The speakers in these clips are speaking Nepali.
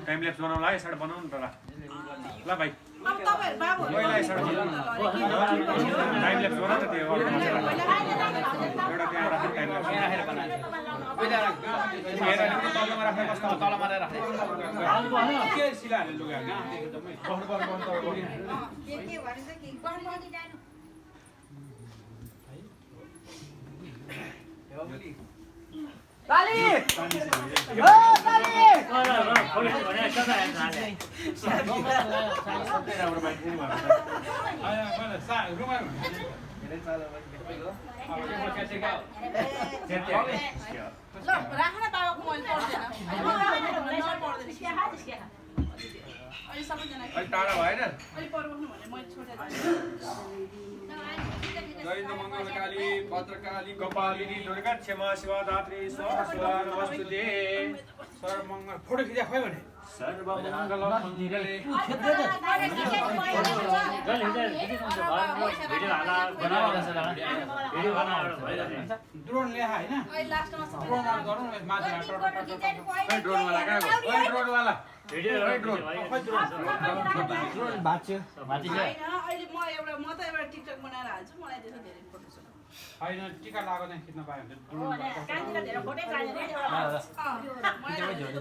टाइम ल्याप्स बनाउला है यसबाट बनाउनु त ल भाइ अब तपाईहरु बाबु पहिला यसबाट टाइम ल्याप्स बना त त्यो एउटा त्यहाँ राख्नु टाइम ल्याप्स राखेर बनाए पहिला तलमा राख्नु कस्तो तलमा राख्ने के सिला हाल्नु लुगा हैन एकदमै बहर बहर बन्द के भन्छ कि बहर बहर जानु ताली हो ताली पुलिस भने सदा हाल्छ आया मलाई सा रुमा धेरै चालो भयो अब के के ल राख्न बाबाको मैले पर्दैन अहिले सबैजना अहिले टाढा भएन अहिले पर्वनु भने मैले छोडेर जयन्त मङ्गलकाली भद्रकाली कपालिनी दुर्गा क्षमा शिवा दात्री स्वाहा शिवा नमस्ते सर्वमङ्गल फोटो खिचा खोइ भने सर्वमङ्गल मङ्गले ड्रोन ल्या हैन अहिले लास्टमा ड्रोन अन गरौँ माथि ड्रोन वाला कहाँ गयो ओइ ड्रोन वाला भिडियो ड्रोन खोइ ड्रोन भाच्यो हैन अहिले म त एउटा टिकटक बनाएर हाल्छु मलाई त्यसो धेरै फोटो छ हैन टिका लागो चाहिँ खिच्न पाए हुन्छ ड्रोन कान्तिले धेरै फोटो चाहिन्छ नि एउटा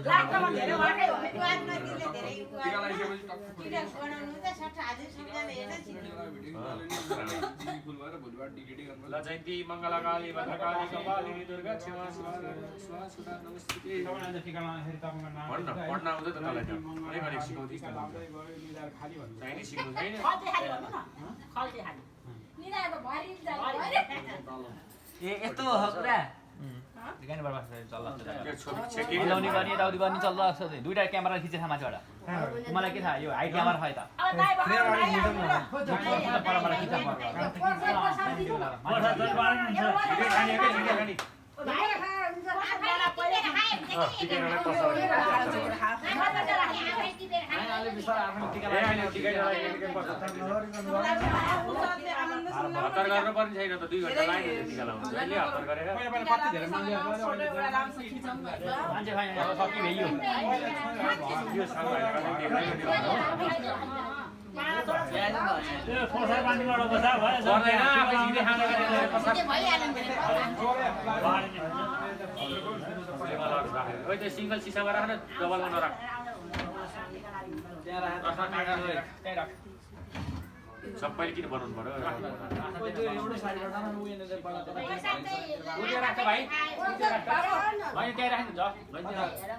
लास्टमा धेरै वाटै हो त्यो आज नदिले धेरै टिका लगाइसकेपछि टक्क टिकट बनाउनु त 60 हजार सम्झाले हेर्न ल जयन्ती मङ्गलकाली भद्रकाली कपालिनी दुर्गा क्षमा शिवा स्वाहा नमस्ते तपाईहरुले टिका लाउँदाखेरि तपाईको नाम भन्न पढ्न आउँदै त तलाई त अनेक सिकाउँदै खाली भन्नु छैन सिक्नु छैन खल्ती खाली भन्नु न खल्ती खाली निरा त भरि जान्छ ए यस्तो हो कुरा दिगानी बर्बाद चल्ला यो छोरी छेकी मिलाउने गर्ने यताउति गर्ने चल्ला दुईटा क्यामेरा खिचेछ माथिबाट मलाई के थाहा यो हाइट क्यामेरा छ यता अब दाइ परबाट खिच्छ हतार गर्नु पर्ने छैन त 2 घण्टा लाग्यो टिका लाउनु जहिले हतार गरेर पहिला पहिला कति धेरै मान्छे मान्छे खाइ अब सकी भइयो यो साल भएर फोसर पानीबाट बसा भयो गर्दैन आफै सिधै खाना गरेर ओइ त्यो सिंगल सिसामा राख्न डबलमा नराख त्यहाँ राख सबैले किन बनाउनु पर्यो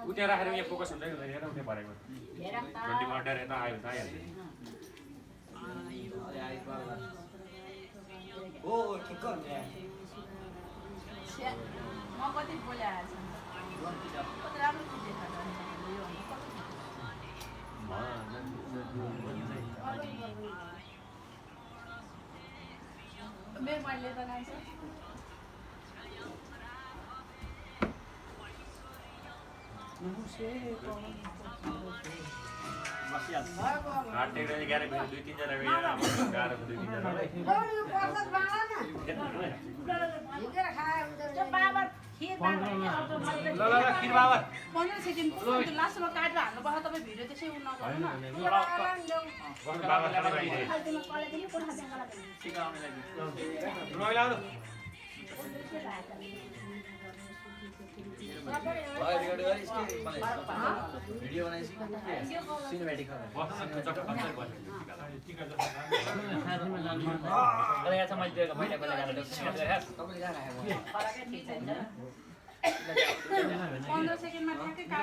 उता राखेर यहाँ फोकस हुँदैन हेर उता भरेको घन्टी मर्डर यता आयो त आइहाल्छ ओ ठिक हो म कति बोलाएछ कति राम्रो देखा मेरो मैले त गाइस हाटेर 11 फेरि 2-3 जना भेटेर अब गाह्रो 2-3 जना ल खिर बाबा 15 सेकेन्ड लास्टमा काटेर हाल्नु पर्छ तपाईँ भिडियो त्यसै उन नगर्नु न भिडियो बनाइसी सिनेमेटिक पन्ध्र सेकेन्डमा ठ्याक्कै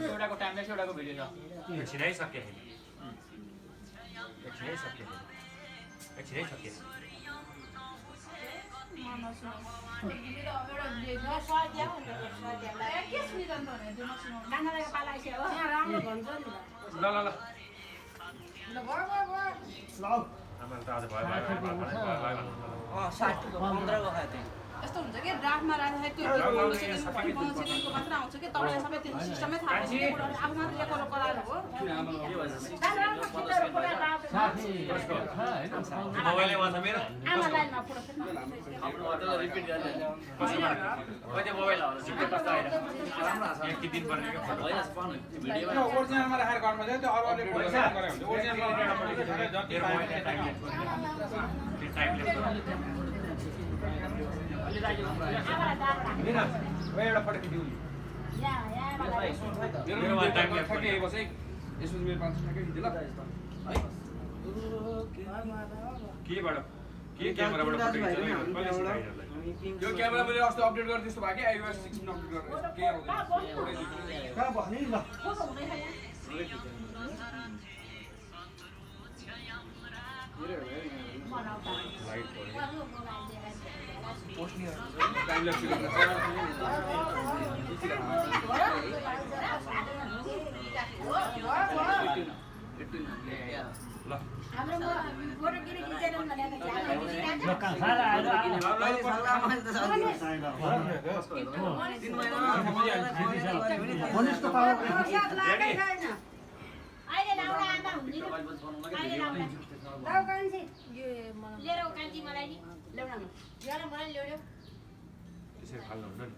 एउटाको टाइम लाग्छ एउटाको भिडियो छ एकछिनै सके यस्तो हुन्छ कि ड्राफ्टमा राख्दाखेरि त्यो सेकेन्डको मात्र आउँछ कि तपाईँलाई सबै त्यो सिस्टमै थाहा हुन्छ आफू मात्र लेखेर पढाएर हो मोबाइलले वाचा मेरो ओरिजिनलमा राखेर गर्नु पर्छ त्यो अरूले फोटो सेयर गरे हुन्छ ओरिजिनलमा एउटा पढेको छ जति टाइम एउटा फोटो खिच्दिउँ मेरो टाइम ल्याप्स खिचेको चाहिँ यसो मेरो 500 ठ्याक्कै खिच्दिए ल है केबाट के क्यामेराबाट फोटो खिच्नु यो क्यामेरा मैले अस्ति अपडेट गरेँ त्यस्तो भयो कि iOS 16 अपडेट गरेर के आउँदैन कहाँ बस्ने ल लाइट पोस्टनी टाइम ल्याप्स गर्न ल हाम्रो फोटो किन खिचेर भनेको अहिले लाउडा आमा हुँदैन अहिले लाउडा लाउ कान्छी यो लिएर कान्छी मलाई नि ल्याउन यहाँ मलाई ल्याउनु त्यसरी खाल्नु हुन्छ नि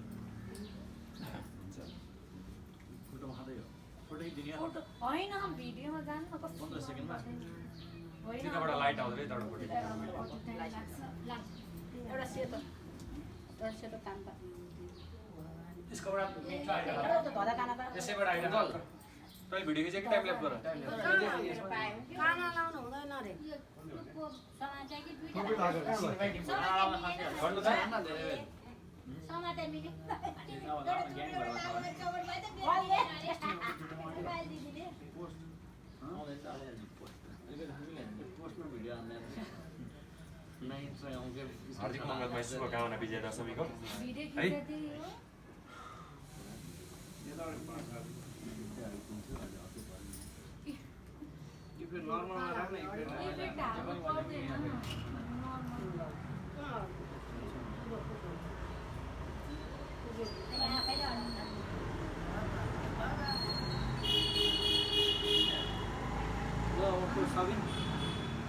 फोटोमा खादै हो फोटो दिने फोटो हैन भिडियोमा जानु न कस्तो 15 सेकेन्डमा त्यताबाट लाइट आउँदै त्यताबाट फोटो एउटा सेतो कान्ता त्यसकोबाट मिठो आइरहेको त्यसैबाट आइरहेको तैले भिडियो खिचे कि टाइम ल्याप्स गर खाना लाउनु हुँदैन रे समाचार कि दुईटा गर्नु छ समाचार मिल्यो हार्दिक मङ्गल भाइ शुभकामना विजय दशमीको है नर्मलमा राख्ने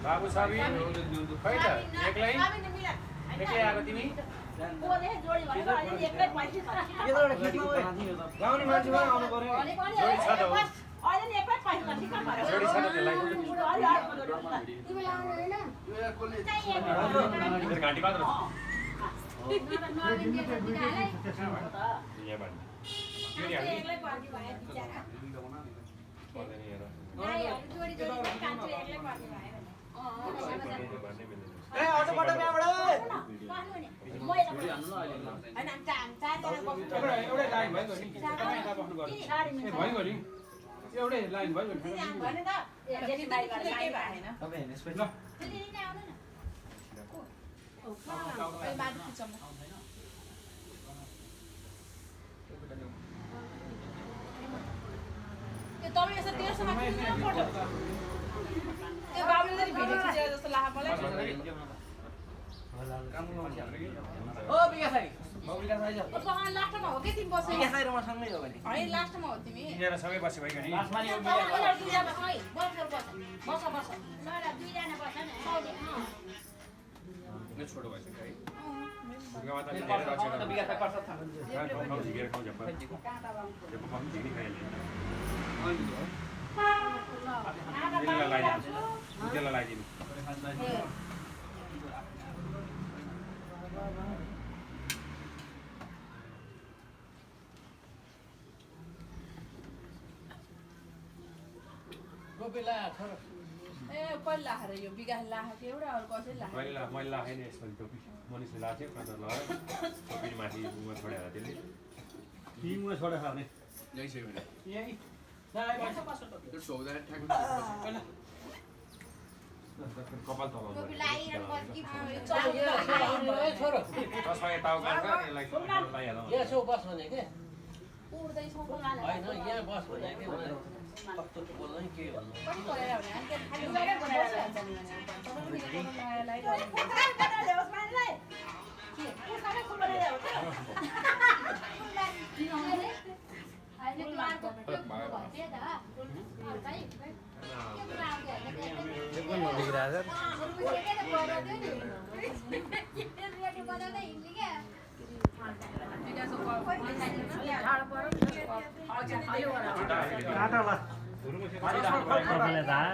बाबु साबी खै त एक्लै आएको तिमी गाउने मान्छे आउनु पर्यो जोडी छ त जोडी छ त त्यसलाई घाँटी पात्र एउटै लाइन भयो तपाईँ यसो तेर्सोमा खिच्नु फोटो त्यो बाबुले पनि भिडियो खिचेर जस्तो लाग्यो मलाई ओ विकास भाइ लास्टमा हो कि तिमी बस्यो विकास भाइ र सँगै हो भने होइन लास्टमा हो तिमी तिनीहरु सँगै बस्यो भाइ गनी लास्टमा नि ने छोटो भइसक्यो है विकास भाइ पर्छ थाहा खाऊ झिकेर खाऊ झप्पा झप्पा खाऊ झिक्ने खाइहाल्ने त्यसलाई लगाइदिनु ए पहिला लाखेर यो विकास लाखेको एउटा अरू कसैले लाखेको मैले लाखेँ नि यसपालि टोपी मनिषले लाथ्यो कता लगाएर टोपी माथि उमा छोडेर त्यसले टिममा छोडेर खाने ल्याइसक्यो भने यही कपाल तलाउ छोरो तसमा टाउ काट्छ यसलाई लगाइहालौँ यसो बस भने के उड्दैछ होइन यहाँ बस भने के कस्तो बोल्नु नि के भन्नु सबै फुल बनाइदियो अहिले कुमारको त्यो भन्छ त भाइ एकदम नदिगिरहेको काटाला तपाईँले थाहा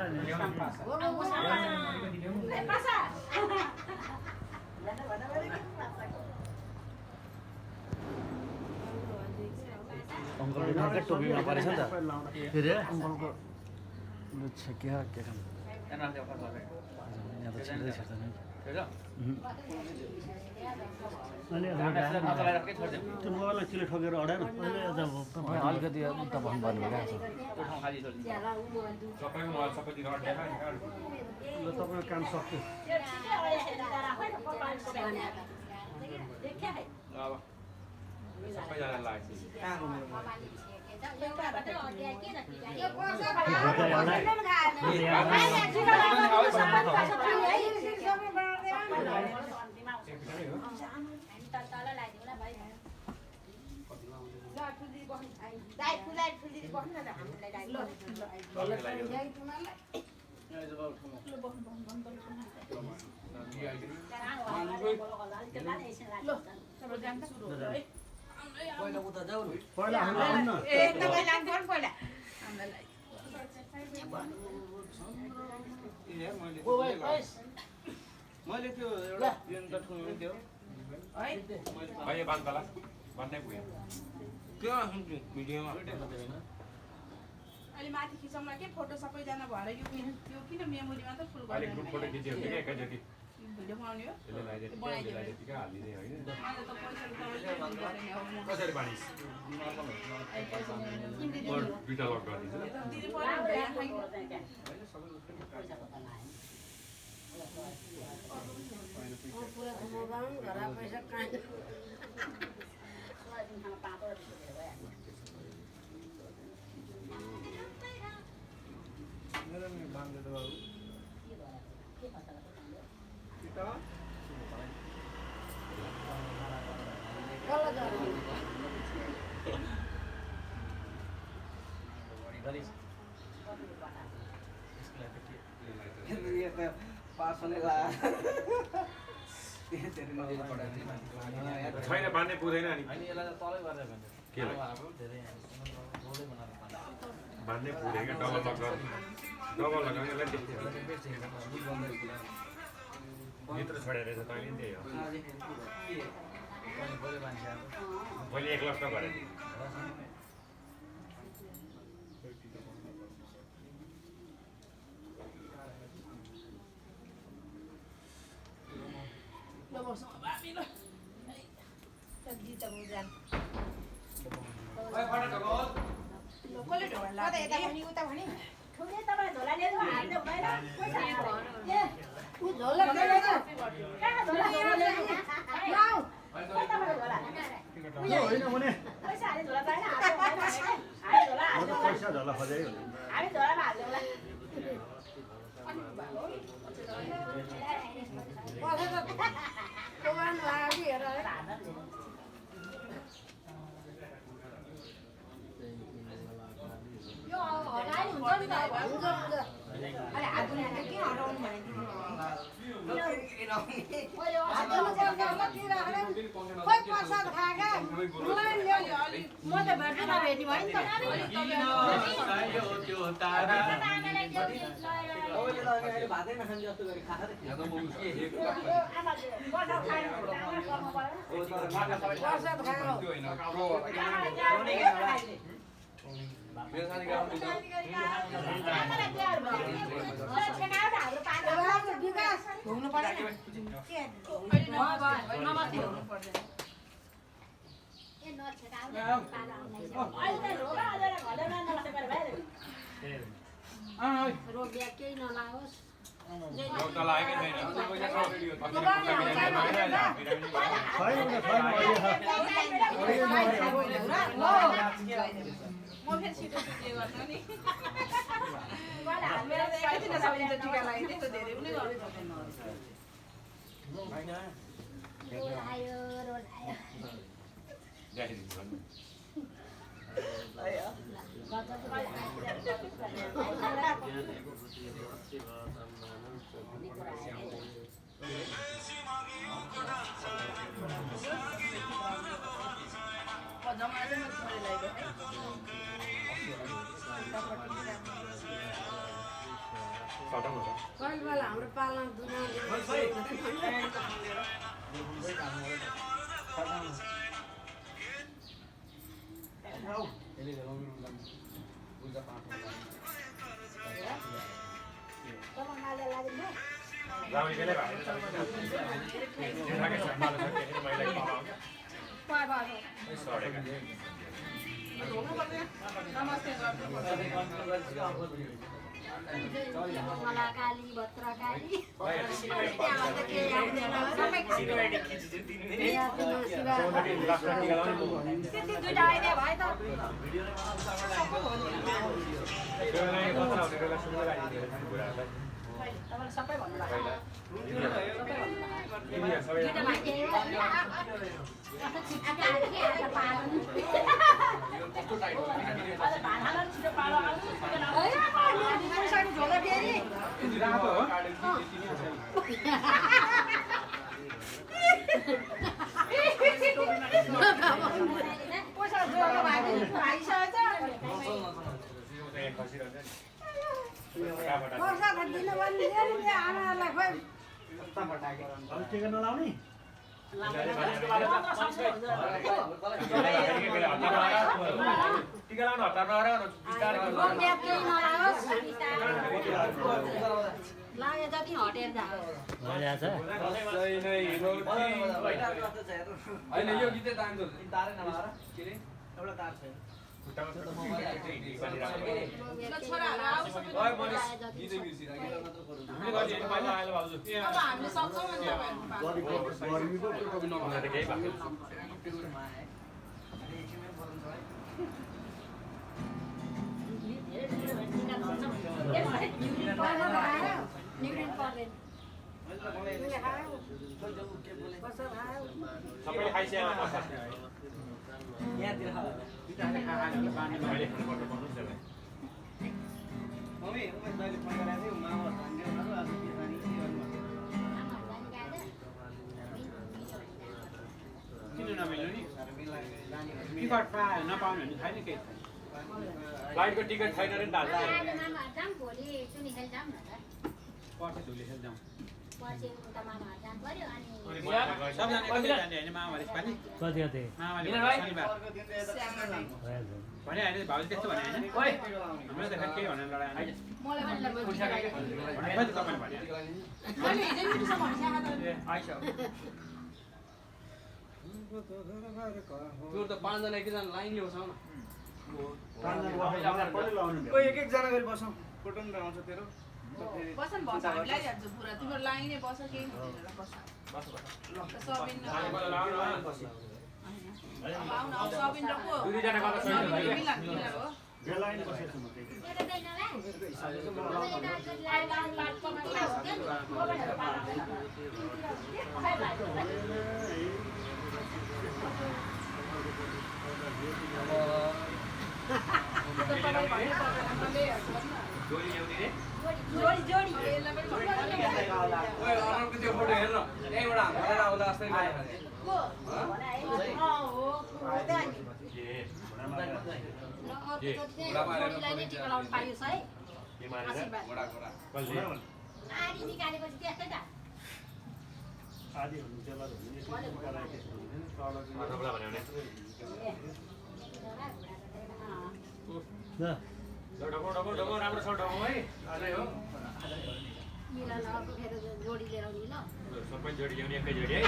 अङ्कलले ठ्याक्कै टोपीमा परेछ नि त फेरि अङ्कलको के काम यहाँ त छिर्दै छिर्छ नि त्यो मोबाइलमा चिले ठोकेर अडाएन अलिकति उता भन्नु भइरहेको छ तपाईँको काम सक्यो पहिला मैले त्यो एउटा प्रिन्ट ठुलो थियो है बालतला भन्दै पुग्यो त्यो भिडियोमा अहिले माथि खिचौँला के फोटो सबैजना भएर यो किन मेमोरीमा त फुल अहिले ग्रुप फोटो खिच्यो भने एकैचोटि भिडियो बनाउने हो बनाइदिएका हालिदिने होइन कसरी बाँडिस् दुईटा लक छैन बाँध्ने पुग्दैन नि बाँध्ने पुग्दैन डबल लगाउनेलाई भित्र छोडेर रहेछ तैँले नि त्यही हो मैले 1 लाख त गरेँ रोलायो रोलायो कोही बेला हाम्रो पालन काली भद्रकाली दुईटा आइदियो भाइ त सबै टिका नलाउने टिका लाउनु हतार नगर लाग्यो जति हटेर जाओस् होइन यो गीतै तान्छु तारै नभएर के रे एउटा तार छ सबैले खाइसक्यो यहाँतिर किन नमिल्नु नि टिकट नपाउनु भने छैन केही फ्लाइटको टिकट छैन रे दाजु भोलि सुनि खेल जाऊँ न त पर्छ धुले खेल जाउँ पछि उता मामाहरू जानु पर्यो अनि सबजना कति जाने होइन मामाले पानी कति कति मामाले शनिबार भने होइन भाउजू त्यस्तो भने होइन हाम्रो त केही भनेर लडाएन भने तपाईँले भने आइस त्यो त 5 जना एकजना लाइन ल्याउँछौ न कोही एक जना गरी बसौँ फोटो पनि आउँछ तेरो बसन बस हामीलाई जान्छ पुरा तिम्रो लाइनै बस केही हुँदैन बस सबिन आउन आउ सबिन र को दुई जना गएको छैन मिला मिला हो बेलाइन बसेछु म जोडी ल्याउने रे जोडी जोडी ओए अरूको त्यो फोटो हेर्न यहीँबाट हामीलाई आउँदा जस्तै को हो के के मारेर घोडा घोडा कसले आदि निकालेपछि त्यस्तै त आदि हुनु चला सबला भन्यो भने डगो डगो डगो राम्रो छ डगो है अझै हो मिला अर्को फेर जोडी लिएर आउने ल सबै जोडी ल्याउने एकै जोडी है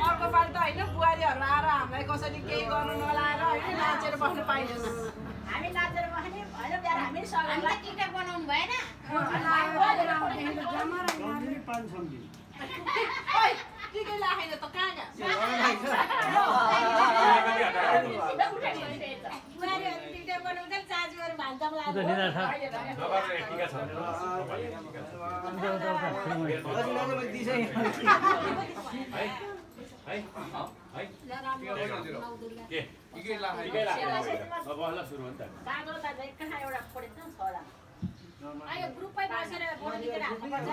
अर्को पालि त होइन बुहारीहरू आएर हामीलाई कसरी केही गर्नु नलाएर होइन नाचेर बस्नु पाइँदैन हामी नाचेर बस्ने होइन बिहार हामी सबै टिकट बनाउनु भएन टिकै लाखेन त कहाँ बुहारीहरू टिकट बनाउँछ चार्ज गरेर भान्सामा आयो ग्रुपै बसेर फोटो खिचेर हाल्नुपर्छ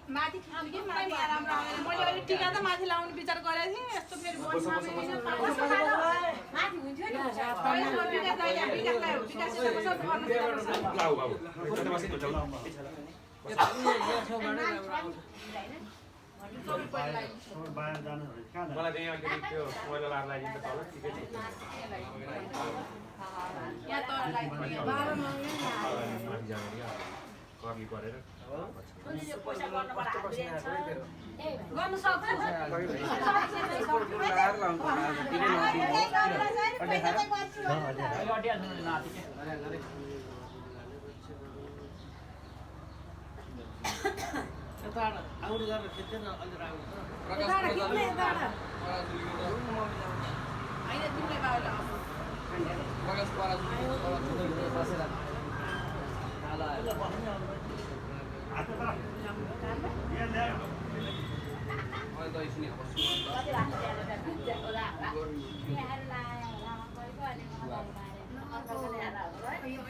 माथि खिच्नु कि मलाई राम्रो आएन मैले अहिले टिका त माथि लाउने विचार गरेको थिएँ यस्तो फेरि माथि हुन्थ्यो नि बाहिर जानु कहाँ मलाई त्यही अलिकति त्यो पहिला लाएर लगाइदिन्छ तल ठिकै छ यहाँ त कर्ली गरेर पैसा गर्नुपर्छ गर्नु सक्छु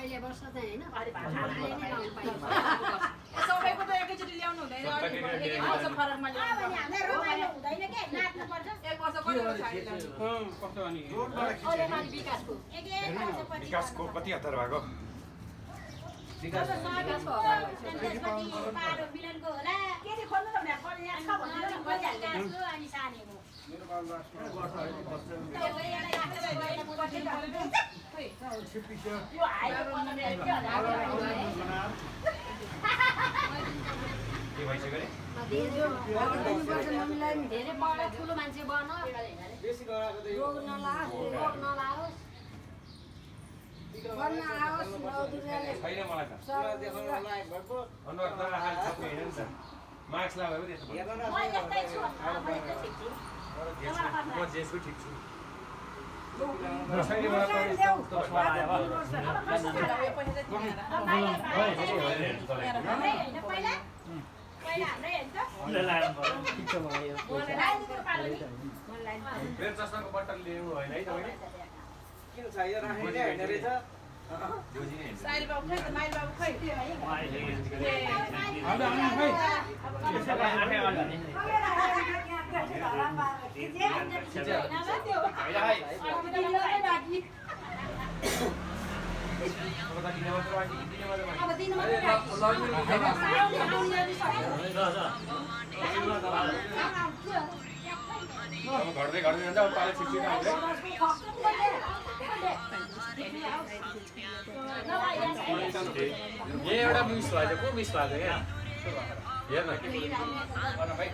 अहिले वर्ष चाहिँ सबैको त एकैचोटि ल्याउनु हुँदैन आउँछ फरकमा रमाइलो हुँदैन के नाच्नुपर्छ एक वर्ष कति वर्ष कस्तो अनि विकासको कति हतार भएको पारो मिलनको होला के चाहिँ खोल्नु त यहाँ छ भने अनि सानेको धेरै बडा ठुलो मान्छे बन रोग नलाओस् गर्न आओस् छैन मलाई त मार्क्स लगायो त्यस्तो म यस्तै छु म जेसको ठिक छु मेरो चस्माको बट्टल ल्याउनु होइन है तपाईँले साइल बाबु खै माइल बाबु खै घट्दै घट्दै जान्छ अब पाले छिटो आउँदै यहाँ एउटा मिस भएछ को मिस भएको क्या हेर्न के भाइ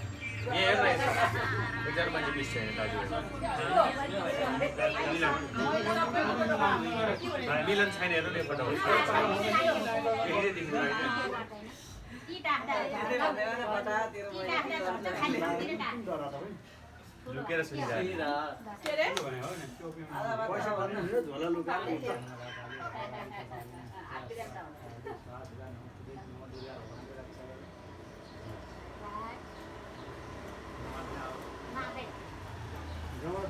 यहाँ हेर्न एकजना मान्छे मिस छैन दाजु मिलन छैन हेर्नु नि फोटो लुकेर सुनिरहेको पैसा भन्नु झोला लुका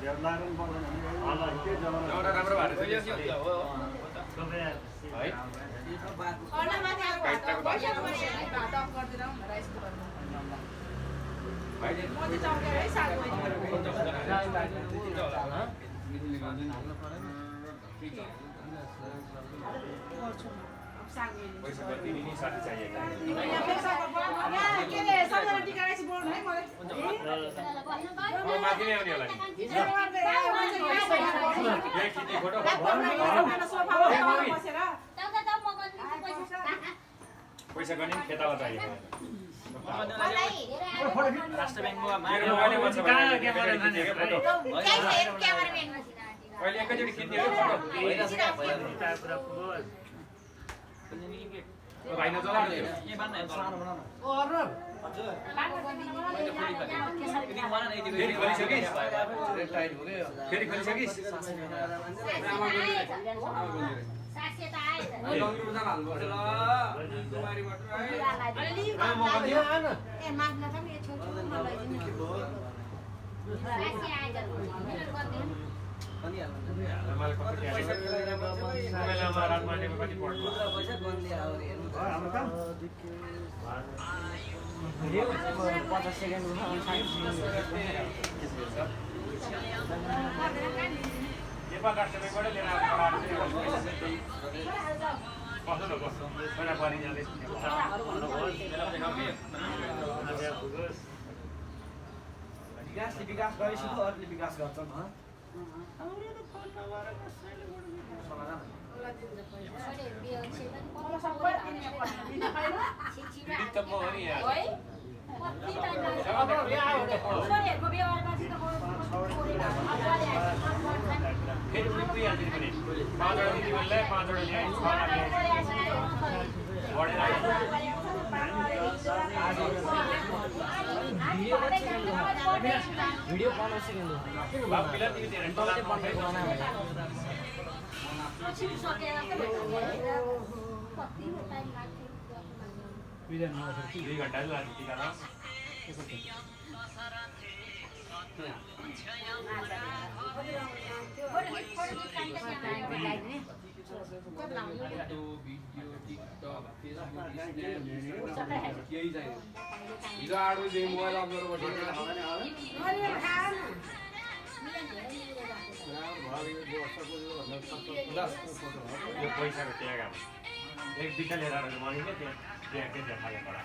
धेरै लाग्नु पर्दैन के जमाना एउटा राम्रो भएको थियो है पैसा कति नि साथी चाहिएको माथि नै आउने होला नि यहाँ खिच्ने फोटो पैसा गर्ने पनि खेताला चाहिएको राष्ट्र ब्याङ्कमा अहिले एकैचोटि खिच्ने हो फोटो भाइ नचलाउनु त्यो के बान्न है सानो बनाउन फेरि खोलिसकिस् फेरि खोलिसकिस् सासे त आएछ ए माग्न त मेरो छोरी मलाई दिनु सासे आएछ मलाई कति मेलामा रातमा कति पढ्नु हाम्रो काम 50 सेकेन्डमा नेपाल राष्ट्रपतिबाट लिएर आएको कस्तो पहिला परिजाले विकास गरेपछि अरूले विकास गर्छन् फेरि पनि पुगिहाल्छ नि 5 वटा दिदीबहिनीलाई 5 वटा ल्याए 6 वटा ल्याए बढेर आयो भिडियो 15 सेकेन्ड हो बाबु पिला तिमी धेरै तपाईले 15 बनाए दुई घन्टा लाग्छ टिका हिजो 8 बजे मोबाइल अपलोड गरिदिएको यो पैसाको त्याग एक बिटा लिएर आएर मनिले त्यहाँ त्याग चाहिँ खाले परा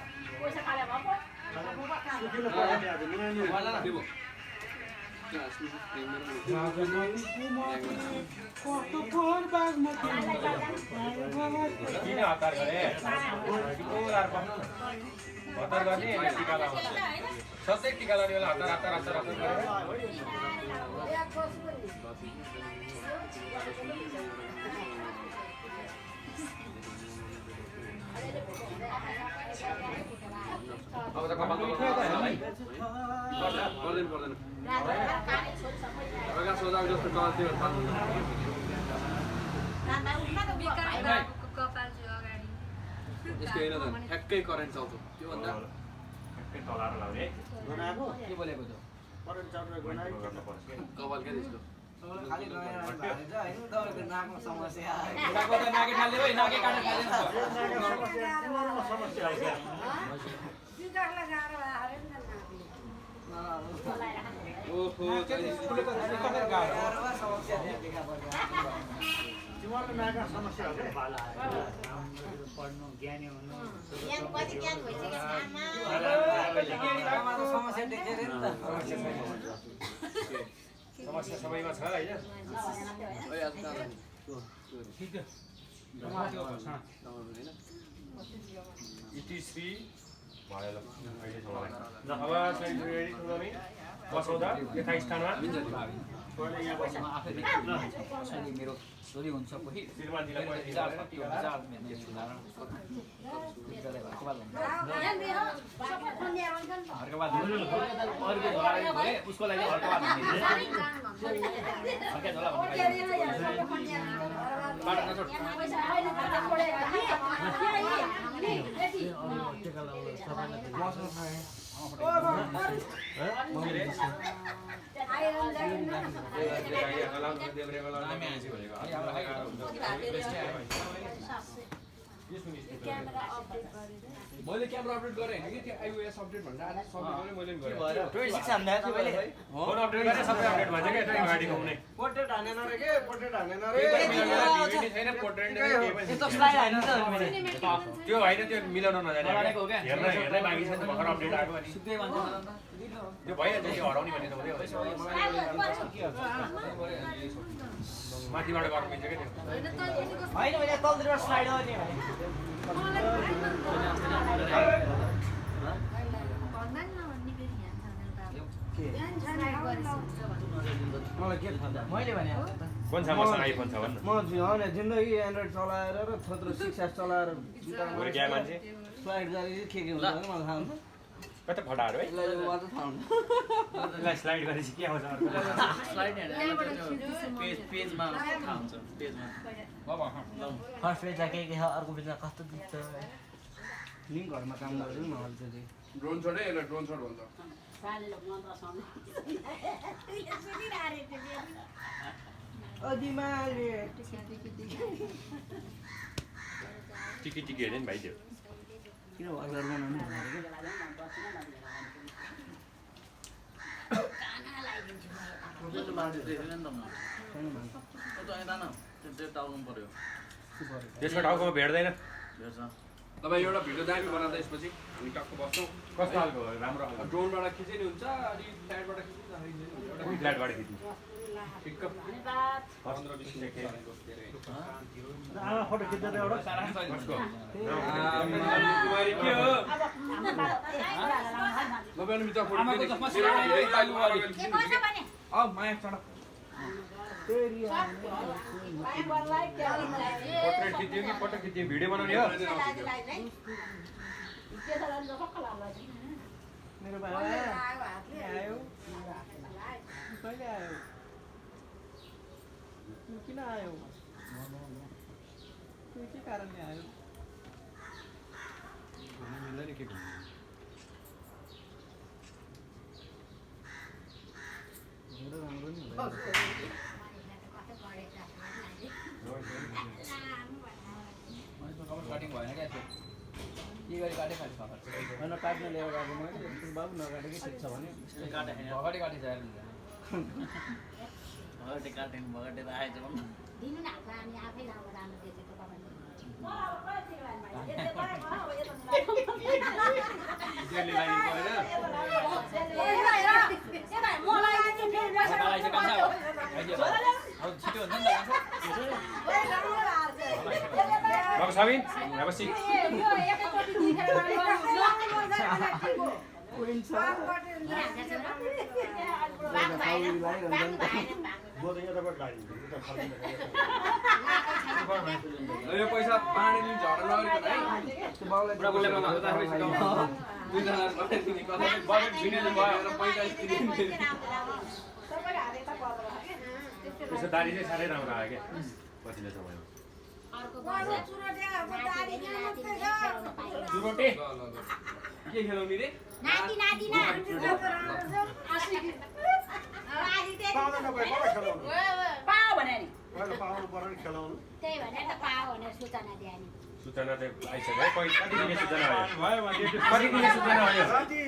सुकिलो पढ्ने आज मिलाउने किन हतार गरे हतार गर्ने टिका लाउनु सधैँ टिका लाउने बेला हतार हतार हतार हतार गरेर अब त कपाल पर्दैन अगा सोधा जस्तो कपाल त्यो यसको हेर त ठ्याक्कै करेन्ट चल्छ त्यो भन्दा ठ्याक्कै तलाएर लाउने बनाएको के बोलेको त करेन्ट चार्जर बनाएको कपाल क्या त्यसको खाली रहेर हैन तपाईको नाकमा समस्या उडाको त नाके खाल्ले भइ नाके काट्न खाल्ले समस्या आइछ ओहो तिमीहरुको नाकमा समस्या हो बाला पढ्नु ज्ञानी हुनु यहाँ कति ज्ञान भइसक्यो नाकमा समस्या देखेर नि त समस्या सबैमा छ हैन इटिसी भयो ल अहिले छोड्दैन अब चाहिँ रेडी गर्नु बसौदा यथा स्थानमा पहिले यहाँ बस्नु आफै देखि मेरो छोरी हुन्छ कोही श्रीमानजीलाई पहिले विचार कति हो विचार मेरो सुधार घरको बात घरको बात अरूको झोला भने उसको लागि घरको बात अर्कै झोला बाटो नछोड मौसम खाए मैले क्यामेरा अपडेट गरेँ हैन कि त्यो आइओएस अपडेट भनेर आज सबैले मैले पनि गरेँ 26 हान्दा थियो मैले फोन अपडेट गरे सबै अपडेट भन्छ के त्यो गाडी घुम्ने पोर्ट्रेट हानेन रे के पोर्ट्रेट हानेन रे भिडियो छैन पोर्ट्रेट नै के पनि यस्तो स्लाइड हान्नु त मैले त्यो हैन त्यो मिलाउन नजाने नजानेको हो क्या? हेर्नै बाँकी छ भर्खर अपडेट आएको अनि सुत्दै मान्छे त्यो भइहाल्छ त्यो हराउने भन्ने त हुँदै हुँदैछ माथिबाट गर्नु मिल्छ क्या त्यो हैन मैले तलतिर स्लाइड गर्ने मलाई के थाहा मैले भने कुन छ मसँग आइफोन छ भन्नु म होइन जिन्दगी एन्ड्रोइड चलाएर र थत्रो 6S चलाएर भोलि क्या मान्छे फ्लाइट जाने के हुन्छ भने मलाई थाहा हुन्छ कता फटाहरू है यसलाई म त थाहा हुन्छ यसलाई स्लाइड गरेपछि के आउँछ अर्को स्लाइड पेजमा थाहा हुन्छ पेजमा फर्स्ट पेजमा के छ अर्को पेजमा कस्तो देख्छ लिङ्क घरमा काम गर्छु नि मैले चाहिँ ड्रोन छोडे यसलाई ड्रोन छोड भन्छ अदिमाले टिकी हेर्ने नि भाइ त्यो किन अगार बनाउनु भनेको त्यसको टाउकोमा भेट्दैन तपाईँ एउटा भिडियो दामी बनाउँदा यसपछि हामी टक्क बस्छौँ कस्तो खालको राम्रो खालको ड्रोनबाट खिचे नि हुन्छ अनि फ्लाइटबाट खिच्नु कुन फ्ल्याटबाट खिच्नु ठिक्क 15-20 सेकेन्ड आमा फोटो खिच्दा त एउटा के हो नबेन मित्र फोटो माया चढ पोर्ट्रेट खिच्यो कि फोटो खिच्यो भिडियो बनाउने हो मेरो बाबा आयो कहिले आयो किन आयो के कारणले आयो मिल्दैन के भन्नु राम्रो नि कटिङ भएन क्या त्यो के गरी काटे खान्छ होइन काट्न ल्याएर गएको मैले बाबु नकाटेकै ठिक छ भने काटे भगटे काटे जाएर भगटे काटेन भगटेर आएछ भन्नु दिनु न हामी आफै राम्रो राम्रो देखेको तपाईँले त्यसले लाइन गएर छिटो हुन्छ नि अब सबिन अब सी यो पैसा पानी लिन्छ झडा नगरिकन है बुढाबुढीले मलाई भन्दा बजेट भिनेले भयो 45 दिन त्यसो दारी चाहिँ साह्रै राम्रो आयो क्या पछिल्लो समयमा चुरोटे के खेलाउने रे नाति नाति ना पाओ भने नि पाउनु पर्यो नि खेलाउनु त्यही भनेर त पाओ भनेर सूचना दिए नि सूचना चाहिँ आइसक्यो है कति दिने सूचना आयो कति दिने सूचना आयो राति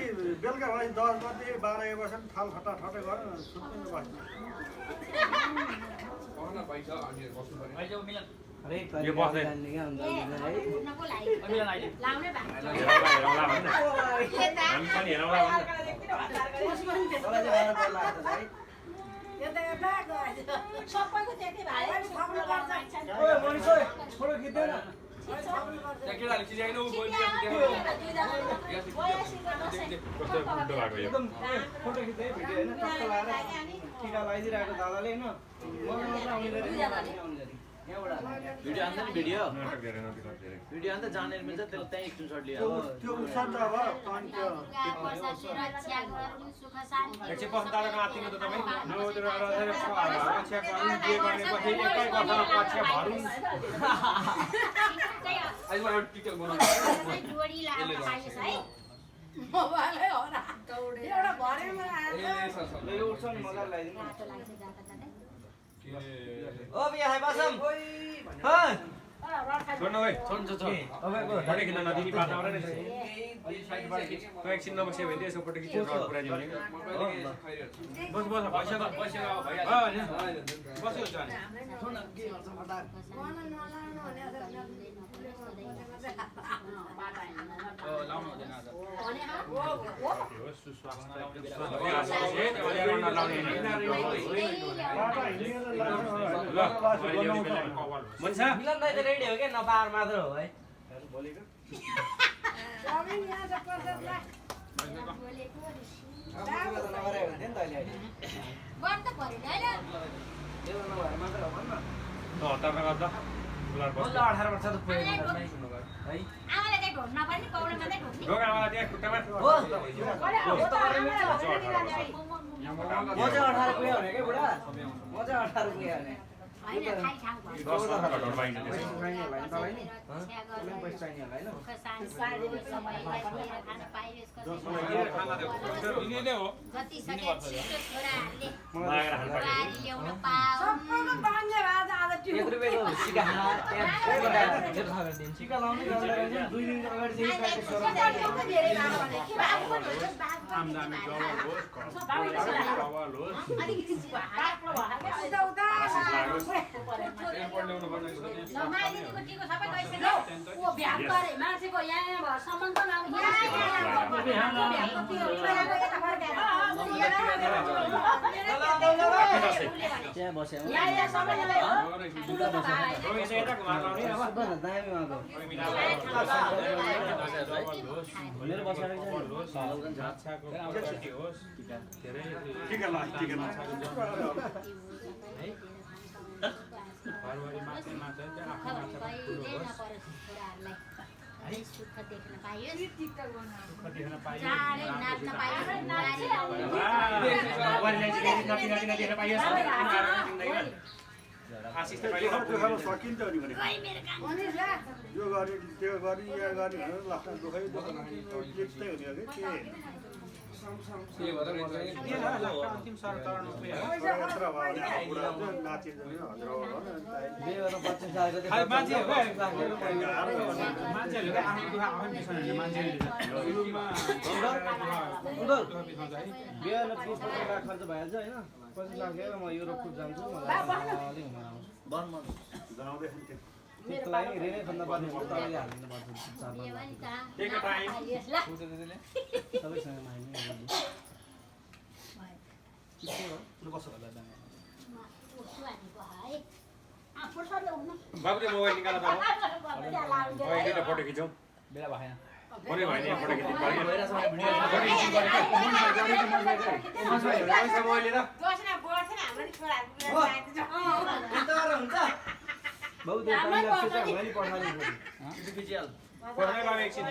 बेलुका भयो 10 बजे 12 बजे थाल खट्टा ठट्टै गरेर सुत्नु बस्नु कहना भाइ छ हामीहरु बस्नु पर्यो अहिले मिलन यो बस्दै नको लागि मिलन अहिले लाउने भाइ हेरौँला भन्नु हामी पनि हेरौँला भन्नु सबैको त्यति भाइ ओए मनिष ओए फोटो खिच्दैन त्यहाँ केटाले खिचाइनु बोल्नु कस्तो उल्टो भएको यो एकदम फोटो खिच्दै भिडियो हैन टक्क लाएर टिका लगाइदिरहेको दादाले हैन मलाई आउने भिडियो हान्छ नि भिडियो नाटक धेरै नदी धेरै भिडियो हान्छ जानेर मिल्छ त्यसले त्यही स्क्रिनशट लिएर त्यो उसँग अब पानी त्यो एकछिन बस्नु दादाको आत्तिनु त तपाईँ रक्षाको अरू जे गरेपछि एकै कथामा पक्ष भरौँ आज मलाई टिकटक बनाउनु जोडी लाएर पाइएछ है मोबाइलै हो र एउटा भरेमा ए सर सर यो उठ्छ नि मजा लगाइदिनु बाटो लाग्छ जाँदा जाँदै ओ बिया हाइ बासम छोड्नु है छोड्नु छ फोटो खिच्न नदिने वातावरण नै छ तँ एकछिन नबस्यो भने त्यसको फोटो खिचेर पुऱ्याइदियो भने बस बस भइसक्यो भइसक्यो अब भइहाल्यो बस्यो जाने लाउनु हुँदैन आज मनिषा मिलन दाइ त रेडी हो के नपार मात्र हो है गर्नु त पर्यो नि होइन हतारमा गर्दा बुलाएर बस्छ 18 वर्ष त पुग्यो है आमालाई चाहिँ ढोड्न नपर्ने पौडा मात्रै ढोड्ने ढोकामा त्यहाँ खुट्टामा म चाहिँ 18 पुगे भने के बुढा म चाहिँ 18 पुगे भने होइन खाइ ठाउँ भयो 10 वर्षको ढोड पाइन्छ त्यसो यिनीले हो जति सके छिटो छोराहरूले मागेर खानु पर्छ गाडी ल्याउन पाउन् सबैको बाङ्गे आज आज 1 रुपैयाँको सिका सिका लाउने 2 दिन अगाडि चाहिँ धेरै भयो भने के आफू पनि हुन्छ आम्दानी डबल होस् डबल होस् अलिकति बाक्लो भयो उता उता एयरपोर्ट ल्याउनु पर्ने माइलीको टिको सबै गइसक्यो ऊ भ्याप गरे मान्छेको यहाँ भएसम्म त त्यहाँ बस्यो मेरो बसेर सुख देख्न पाइयोस् चाँडै नाच्न आशिष त कहिले सकिन्छ नि भने यो गरी त्यो गरी यहाँ गरी भनेर लास्टमा दुखै त्यस्तै हुने हो कि अन्तिम सर चढ्नु बिहान 30 लाख खर्च भइहाल्छ होइन 25 लाख ल्याएर म युरोप जान्छु मलाई त्यसको लागि रेनै खन्न पर्ने हो तपाईँले हालिदिनु पर्छ सबैसँग बाबुले मोबाइल निकाल्दा त फोटो खिचौँ बेला भएन फोनै भएन फोटो खिच्नु पर्यो बहुत टाइम लाग्छ मैले पठाउने फोटोमै बाबु एकछिन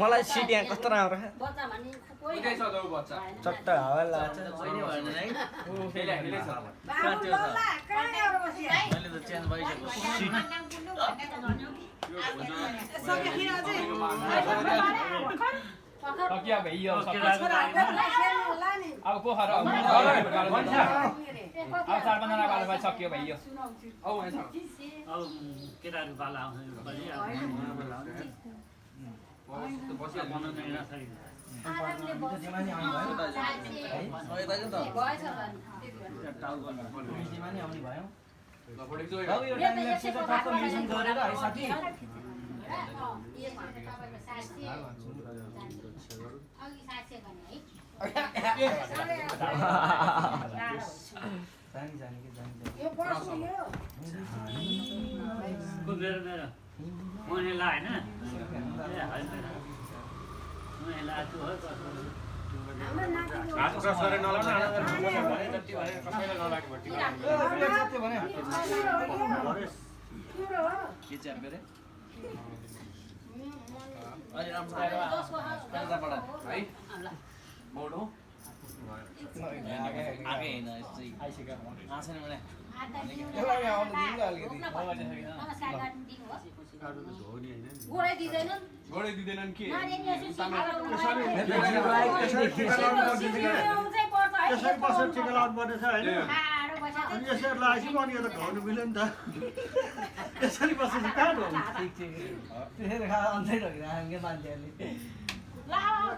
मलाई सिट यहाँ कस्तो राम्रो बच्चा चट्ट हावा लाग्छ मैले त चेन्ज भइसक्यो सकिया भइयो अब पोखरा अब 4-5 जना बाल सकियो भइयो औ हैन अब केटाहरु बाल आउँछ बसिया बनाउने नसरी हात क्रस गरेर नलाउनु भने जति भने कसैले नलागे भट्टी के च्याम्पे रे अलि राम्रो छ है बोडो आगे हैन यस्तै आइसक्यो आछन भने यसलाई आउनु दिनु अलिकति गोडै दिदैनन् गोडै दिदैनन् के त्यसरी बसेर टिका लाउनु पर्ने छ होइन अनि यसरी लगाएपछि पनि यो त घाउनु मिल्यो नि त यसरी बसेपछि कहाँ ढोग्नु ठीक ठीक त्यसरी खा अन्धै ढोगिरहेको के मान्छेहरूले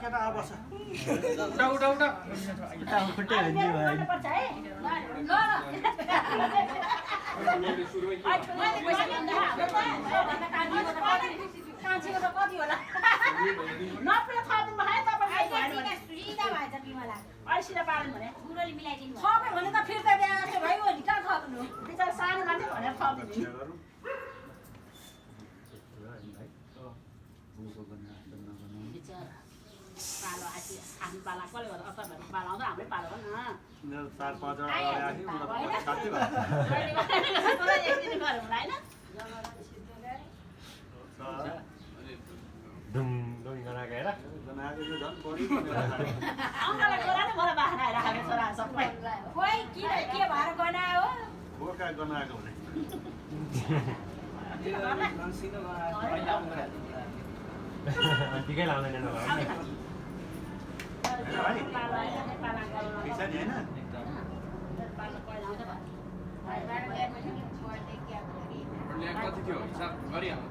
केटा अब बस उठा उठा उठा खुट्टै हाल्ने भयो पर्छ है ल मैले सुरुमै के मैले पैसा लिँदा कान्छीको त कति होला 90 थप्नु भयो तपाईले सुविधा भएछ बिमला अहिले पालन भने गुरुले मिलाइदिनु भयो थपे भने त फिर्ता बिहा गर्छ भयो नि कहाँ थप्नु बिचारा सानो मान्छे भनेर थप्नु पालो आछि हामी पाला कसले गर्दा असर भएर पाला आउँदा हाम्रै पालो हो न 4-5 वटा आयो उनीहरु साथी भयो धुम धुम गनाएको हेर बनाएको यो झन् बढी अङ्गले गराने मलाई बाख्रा राखेको छोरा सबै खोइ किन के भएर गनायो गोका गनाएको भने ठिकै लाउँदैन कति थियो हिसाब गरिहाल्नु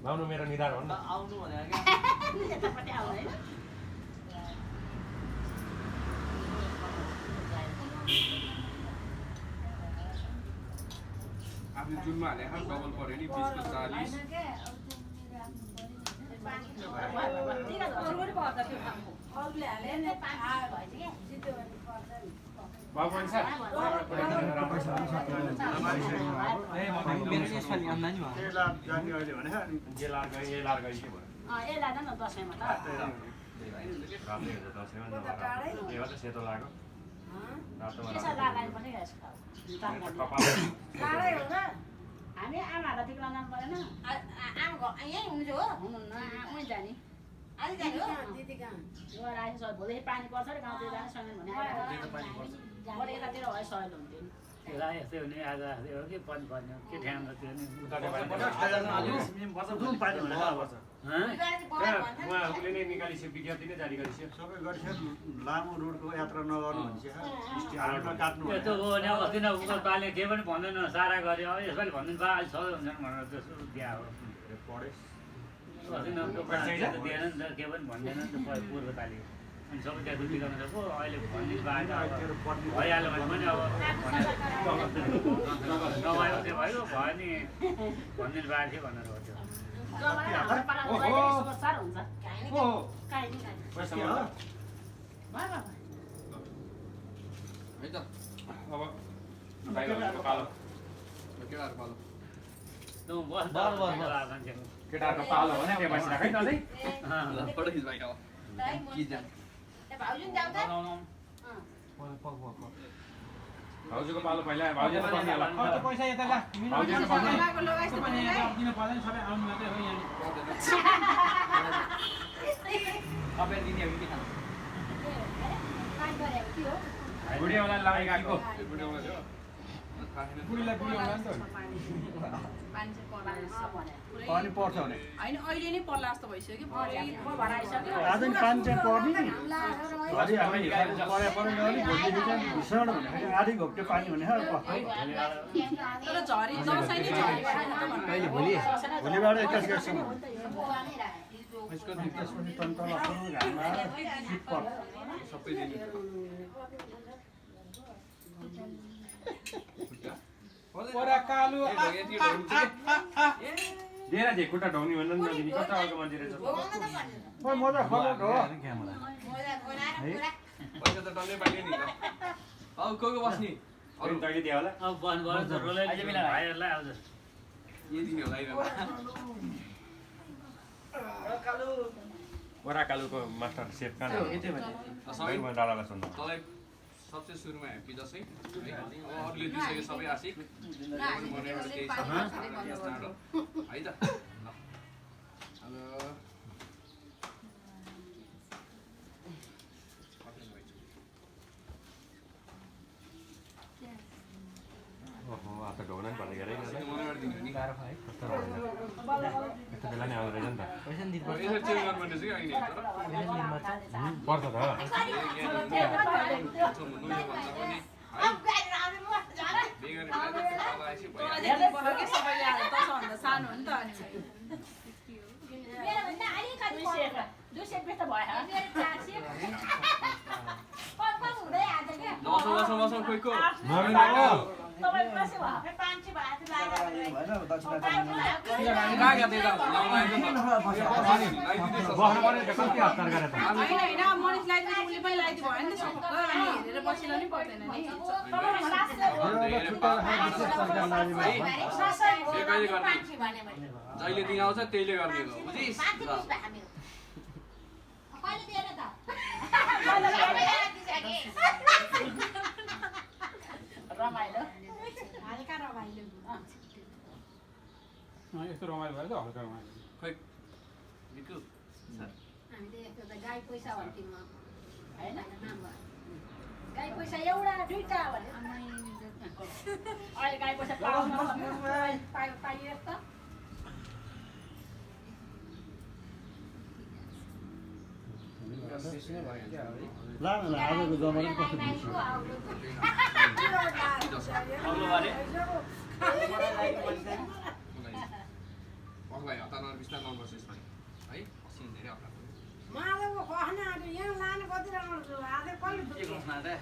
लाउनु मेरो निधार हो नि त आउनु भनेर आफ्नो जुनमा हाले डबल पर्यो नि 20 को 40 बाबुन सर सेतो लाग्यो हामी आमाहरूलाई टिक्ला नाम परेन आमा यहीँ हुनुहुन्छ हो हुनुहुन्न उहीँ जाने आज जाने हो गएर आएछ भोलि पानी पर्छ र गाउँतिर जाने समय भने बरु यतातिर भए सहज हुन्थ्यो त्यसलाई यस्तै हुने आज हो कि पनि पर्ने के ध्यान त्यो नि उहाँहरूले नै निकालिसक्यो विज्ञप्ति नै जारी गरिसक्यो सबै गरिसक्यो लामो रोडको यात्रा नगर्नु भन्छ काट्नु यस्तो हो नि अस्ति न उको बाले के पनि भन्दैन सारा गऱ्यो अब यसपालि भनिदिनु बा अहिले सधैँ हुन्छन् भनेर त्यसो दिया हो अस्ति न दिएन नि त के पनि भन्दैन नि त पूर्वपालि अनि सबै त्यहाँ दुःखी गर्न सक्यो अहिले भनिदिनु भइहाल्यो भने पनि अब नभएको चाहिँ भयो नि भनिदिनु भएको थियो भनेर हो त्यो केटाहरुको पालो हो नि त्यो बसिरा खै नदै फोटो खिच्बाइ हो कि जान भाउजूको पालो पहिला भाउजूले पनि होला पैसा यता ला भाउजूले पनि दिन पर्दैन सबै आउनु मात्रै हो यहाँ तपाईं दिने हो कि खानु बुढीवाला लगाइएको बुढीवाला बुढीलाई बुढीवाला नि त पानी पर्छ भने होइन अहिले नै पर्ला जस्तो भइसक्यो कि आज नि पानी चाहिँ पर्ने घरि हामी पर्या पर्ने गरी भोलि चाहिँ भीषण भने आधी घोप्टे पानी भने तर झरी दसैँ नै झरी भोलिबाट 21 गतेसम्म त्यसपछि तन्तल घाममा शीत पर्छ सबै दिने ओरा कालु दिएर जे खुट्टा ढाउनी भन्नु नि नदिनी कता आएको मान्छे रहेछ ओइ मजा खबर हो पैसा त डल्लै पाइयो नि त अब को बस्नी अरु तैले दियो होला अब बन गर्छ रोलै भाइहरुलाई आउँछ के दिने होला आइरहनु ओरा कालुको मास्टर सेफ कहाँ हो सबै म दादालाई सोध्नु तँलाई सबसे सुरुमा ह्याप्पी दशैं अरूले दिइसके सबै आशिक मनाइबाट केही छ है त हेलो ओहो आज ढोग्न नि भन्ने गरे मनाइबाट दिनु नि गाह्रो भयो यस्तो बेला नै आउँदै रहेछ नि त पैसा नि दिनु यसरी चेन्ज गर्नुपर्ने चाहिँ अहिले तर पर्छ त है सानो हो नि त अनि मेरोभन्दा अलिकति 200 रुपियाँ त भयो मेरो 400 हुँदै आज के बस खोइ को तपाईँ कसै भयो 500 मनिषलाई उसले पनि लगाइदियो भयो नि त सबको अनि हेरेर बसिरहनु नि पर्दैन नि जहिले दिन आउँछ त्यहीले गर्ने हो बुझिस् कहिले दिएर त रमाइलो हल्का रमाइलो यस्तो रमाइलो भयो त हल्का रमाइलो खोइ बिकु हामीले त्यो त गाई पैसा भन्थ्यौँ हैन गाई पैसा एउटा दुईटा भने अहिले गाई पैसा पाइयो त ला न आजको जमाना कस्तो दिन्छ मलाई हतार बिस्तार नबस्छ यसमा है सिन धेरै हतार माधवको खस्ने आएको यहाँ लाने कति राम्रो छ आज कसले के घोषणा रे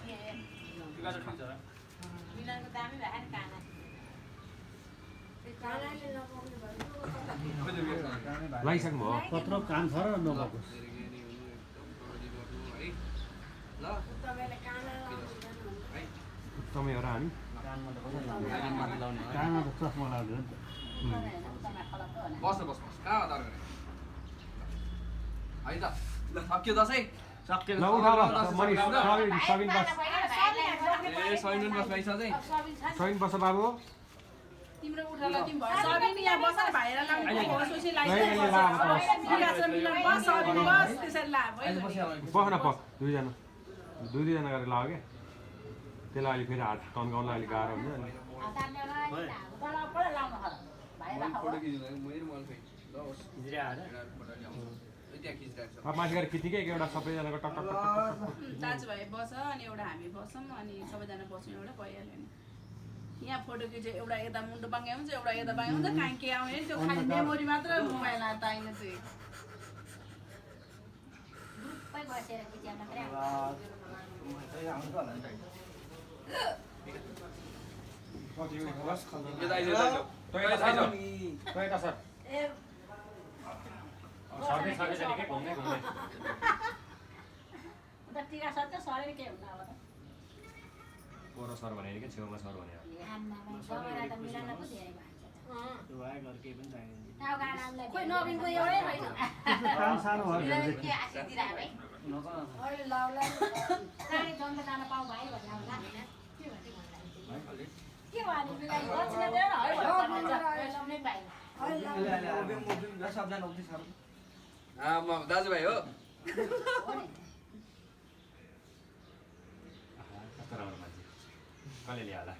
मिलानको दामी भए नि काना कानाले नपाउने भयो लगाइसक्नु भयो कत्रो काम छ र नभएको तपाईँले काना समय हो र हामी कानमा त चस्मा लाग्यो नि बस कहाँ हतार गरे है त सक्यो दसैँ ल उठा ल मनिष सबिन बस ए सैनुन बस भाइ सधैँ सबिन बस बाबु तिम्रो उठाला तिमी भयो सबिन यहाँ बसेर भाइर लाग्नु सोसी लाग्छ बस सबिन बस त्यसरी ला पख न पख दुईजना गरेर लाओ क्या त्यसलाई अहिले फेरि हात तन्काउनलाई अलिक गाह्रो हुन्छ अनि माथि गएर खिच्ने एउटा सबैजनाको टक टक दाजुभाइ बस अनि एउटा हामी बसौँ अनि सबैजना बस्छौँ एउटा भइहाल्यो नि यहाँ फोटो खिच्यो एउटा यता मुन्टो बाङ्गाइ हुन्छ एउटा यता बाङ्गाइ हुन्छ कहीँ के आउने त्यो खालि मेमोरी मात्र मोबाइल हात आइन चाहिँ बसेर खिच्या मात्रै टिका सर त सरै के हुन अब पर सर भनेर के छेउमा सर भने खोइ नवीनको एउटै होइन काम सानो भयो अहिले लाउला रानी जन्म जान पाऊ भाइ भन्ने होला के भने बिगाइ दक्षिणा दिएर है लाउनै पाएन म दाजुभाइ हो कस्तो राम्रो मान्छे कसले ल्याला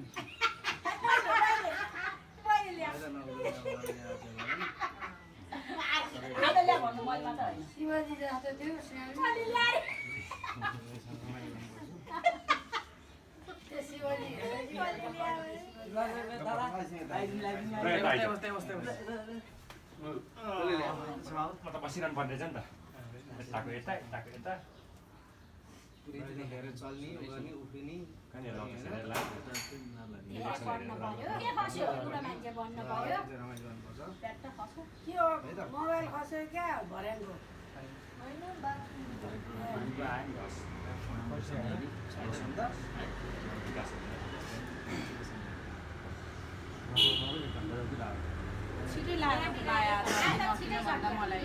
शिवजी जस्तो थियो शिवजी म त बसिरहनु पर्ने रहेछ नि त यताको यता यताको यता के बस्यो बुढो मान्छे बन्नु पर्यो के हो मोबाइल खस्यो क्या भर्याङको छिटै लायो भन्दा मलाई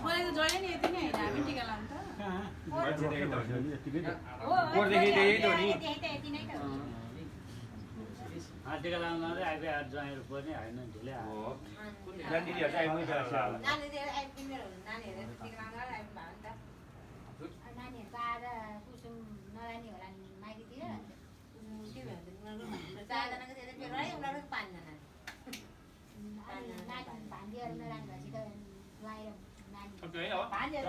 मलाई त जहिले नि यति नै होइन हामी टिका लाउनु टिका लाउनु आइपुग्यो ज्वाइँहरू पनि होइन ढिलै नानीहरूको आएर कुसुम नलानी होला नि माइतीतिर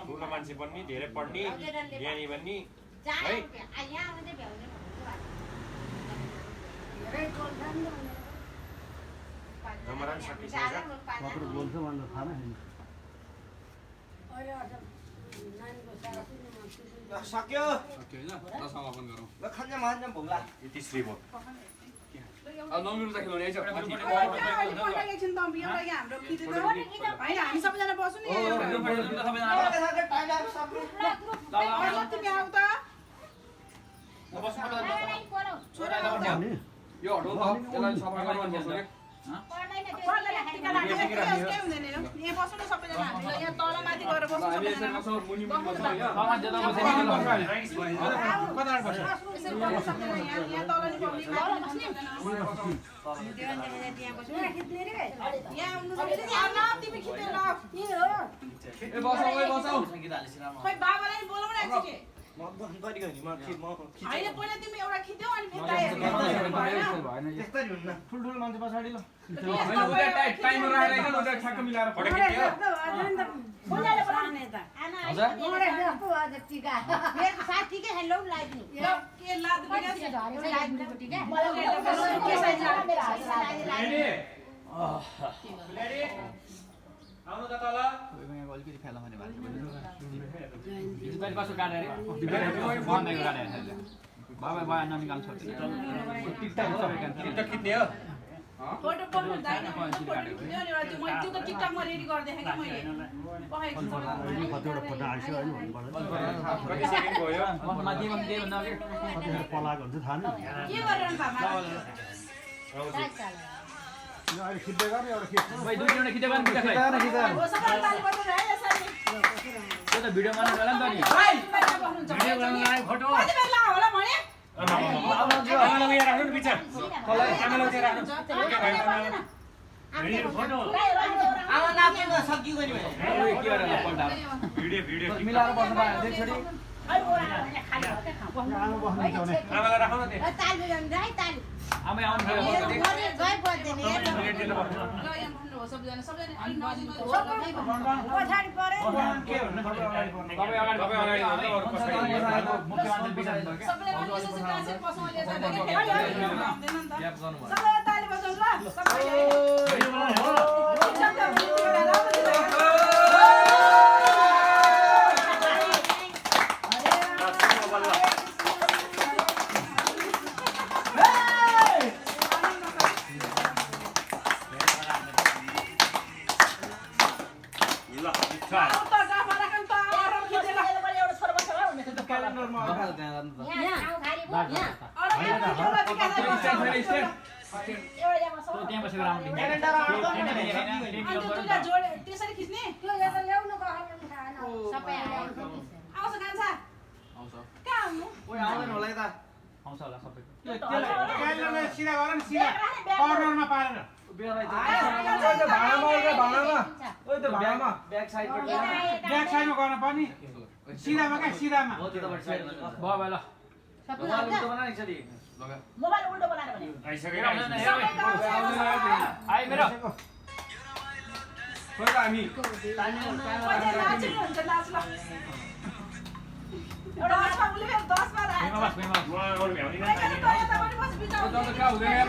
ठुलो मान्छे बन्ने धेरै पढ्ने ज्ञानी बन्ने है जमरा सकिसकेछ कत्रो बोल्छ भनेर थाहा नै छैन सक्यो ओके हैन ल समापन गरौँ ल खन्जा मान्जा भोग्ला यति श्री भयो अब 9 मिनेट त खेल्नु नि एकछिन त एउटा यहाँ हाम्रो खिचेर होइन हामी सबैजना बसौँ नि तिमी आऊ त यो हटाउ त यसलाई सफा गर्नु पर्छ नि यहाँ बसौँ न सबैजना हामीले यहाँ तल माथि गएर बसौँ हामी यसरी बस्छौँ मुनि मुनि बस्छौँ हैन यहाँ तल नि पब्लिक तिमी खिचेर ए बसौँ खोइ बाबालाई बोलाउन एकछिन म गरेको नि म होइन पहिला तिमी एउटा खिच्यौ अनि फेरि त्यस्तै हुन्न ठुल्ठुलो मान्छे पछाडि ल हैन उता टाइमर राखेर हैन उता ठ्याक्क मिलाएर फोटो खिच्यो साथीकै हेलो लाइदिनु के लाद आउनु त तल अलिकति फेला भने भाले दिदीले कसो काटेर फोन नै काटेर बाबा बाबा ननिकाल्छ टिकटक सबै टिकटक खिच्ने हो फोटो पक्नु दाइन फोटो खिच्यो अनि एउटा त्यो मैले त्यो त टिकटकमा रेडी गरिदिएँ कि मैले पकाएको छु कतिवटा फोटो आइसक्यो होइन भन्नुपर्छ कति सेकेन्ड भयो माथि भन्दै भन्दा कतिखेर पलाएको हुन्छ थाहा नै के गरेर बाबा यो अहिले खिच्दै गर्ने एउटा खिच्नु भाइ दुई जना खिच्दै गर्नु देखाइ हो सबै ताली बजाउनु है यसरी त्यो त भिडियो बनाएर होला नि त नि भिडियो बनाउन आयो फोटो कति बेला होला भने आमालाई उयो राख्नु नि पिछा आमालाई उयो राख्नु ओके भाइ भिडियो फोटो आमा नाच्न सक्यो गनी भने ओइ के गरेर पल्टा भिडियो मिलाएर बस्नु पाएन एकचोटी आमा बस्नुहुन्छ भने आमालाई राख्नु न त्यहाँ ताली बजाउनु है ताली आमै आउनु गए बज्दैन ल यहाँ भन्नु हो सबैजना सबैजना अलि नजिक पछाडि परे के भन्नु तपाईँ अगाडि अरू कसरी मुख्यमन्त्री बिचार गर्नु सबैजना यसरी क्लासमा बसौँ अहिले जाँदा के सबैजना ताली बजाउँ ल सबैले त्यहाँ बसेको राम्रो त्यसरी खिच्ने सबै आउँछ कान्छा आउँछ कहाँ आउनु ओइ आउँदैन होला यता आउँछ होला सबै सिधा गर नि सिधा कर्नरमा पारेर भाडामा ब्याक साइडबाट ब्याक साइडमा गर्न पर्ने सिधामा क्या सिधामा हो त्यताबाट साइड भयो भयो ल मोबाइल उल्टो बना एकचोटि लगा मोबाइल उल्टो बनाएर भने आइसक्यो आइ मेरो खोइ त हामी नाच्नुहुन्छ नाच ल एउटा 10 मा उले 10 मा राख्छ भुइँमा बस म अरू भ्याउदिनँ कहाँ हुँदैन यार